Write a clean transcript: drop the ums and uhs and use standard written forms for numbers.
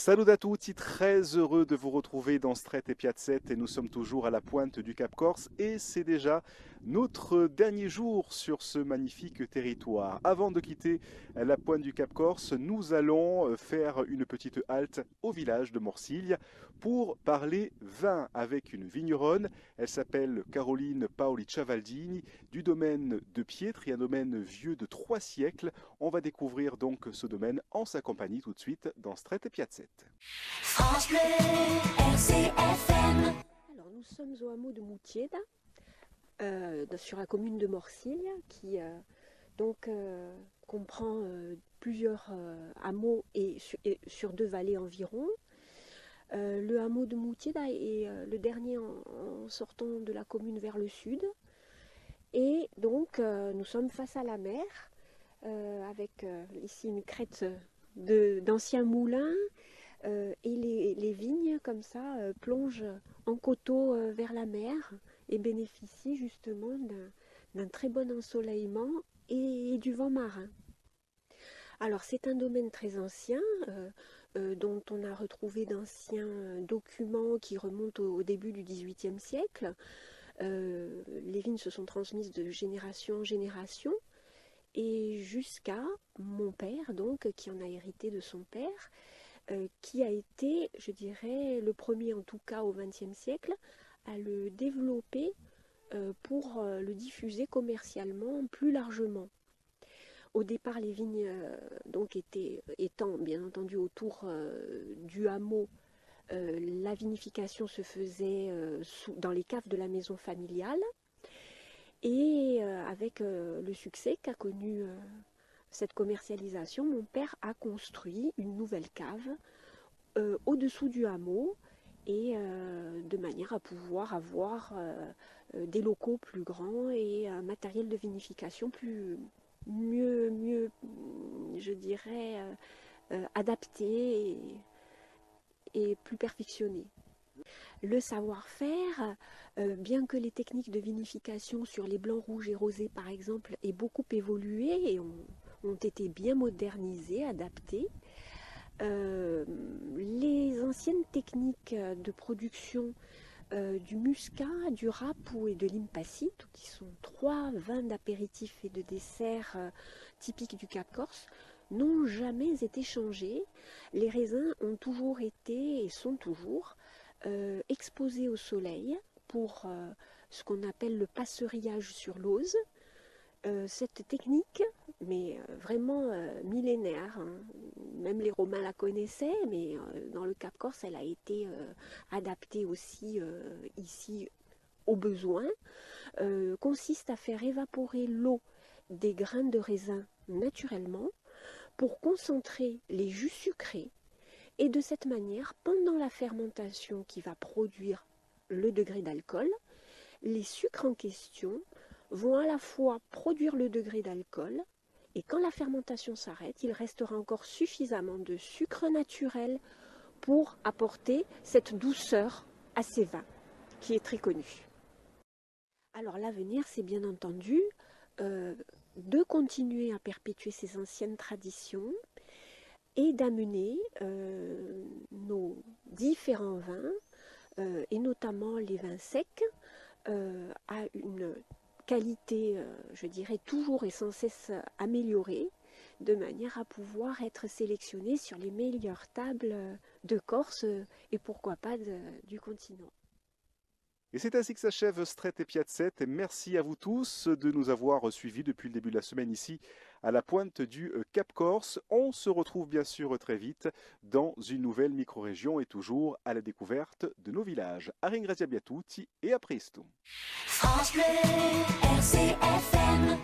Salut à tutti, très heureux de vous retrouver dans Strette et Piazzette et nous sommes toujours à la pointe du Cap Corse et c'est déjà notre dernier jour sur ce magnifique territoire. Avant de quitter la pointe du Cap Corse, nous allons faire une petite halte au village de Morsilia pour parler vin avec une vigneronne. Elle s'appelle Caroline Paoli Ciavaldini du domaine de Pietri, un domaine vieux de 3 siècles. On va découvrir donc ce domaine en sa compagnie tout de suite dans Strette et Piazzette. France Bleu, RCFM. Alors, nous sommes au hameau de Moutieda, sur la commune de Morsilia, qui comprend plusieurs hameaux et sur 2 vallées environ. Le hameau de Moutieda est le dernier en sortant de la commune vers le sud. Et donc, nous sommes face à la mer, avec ici une crête d'anciens moulins. Et les vignes, comme ça, plongent en coteau vers la mer et bénéficient justement d'un très bon ensoleillement et du vent marin. Alors, c'est un domaine très ancien, dont on a retrouvé d'anciens documents qui remontent au début du XVIIIe siècle. Les vignes se sont transmises de génération en génération, et jusqu'à mon père, donc, qui en a hérité de son père, qui a été, je dirais, le premier en tout cas au XXe siècle à le développer pour le diffuser commercialement plus largement. Au départ, les vignes étant bien entendu autour du hameau, la vinification se faisait dans les caves de la maison familiale, et avec le succès qu'a connu cette commercialisation, mon père a construit une nouvelle cave au-dessous du hameau, et de manière à pouvoir avoir des locaux plus grands et un matériel de vinification mieux, je dirais, adapté et plus perfectionné. Le savoir-faire, bien que les techniques de vinification sur les blancs, rouges et rosés par exemple aient beaucoup évolué et ont été bien modernisées, adaptées, les anciennes techniques de production du muscat, du rapout et de l'impacite, qui sont 3 vins d'apéritif et de dessert typiques du Cap Corse, n'ont jamais été changées. Les raisins ont toujours été et sont toujours exposés au soleil pour ce qu'on appelle le passerillage sur l'ose. Cette technique, mais vraiment millénaire, hein. Même les Romains la connaissaient, mais dans le Cap Corse, elle a été adaptée aussi ici aux besoins, consiste à faire évaporer l'eau des grains de raisin naturellement pour concentrer les jus sucrés, et de cette manière, pendant la fermentation qui va produire le degré d'alcool, les sucres en question vont à la fois produire le degré d'alcool, et quand la fermentation s'arrête, il restera encore suffisamment de sucre naturel pour apporter cette douceur à ces vins, qui est très connue. Alors l'avenir, c'est bien entendu de continuer à perpétuer ces anciennes traditions et d'amener nos différents vins, et notamment les vins secs, à une qualité, je dirais, toujours et sans cesse améliorée, de manière à pouvoir être sélectionnés sur les meilleures tables de Corse et pourquoi pas du continent. Et c'est ainsi que s'achève Strette et Piazzette. Et merci à vous tous de nous avoir suivis depuis le début de la semaine ici à la pointe du Cap Corse. On se retrouve bien sûr très vite dans une nouvelle micro-région et toujours à la découverte de nos villages. A ringraziarvi a tutti et a presto. France Bleu, RCFM.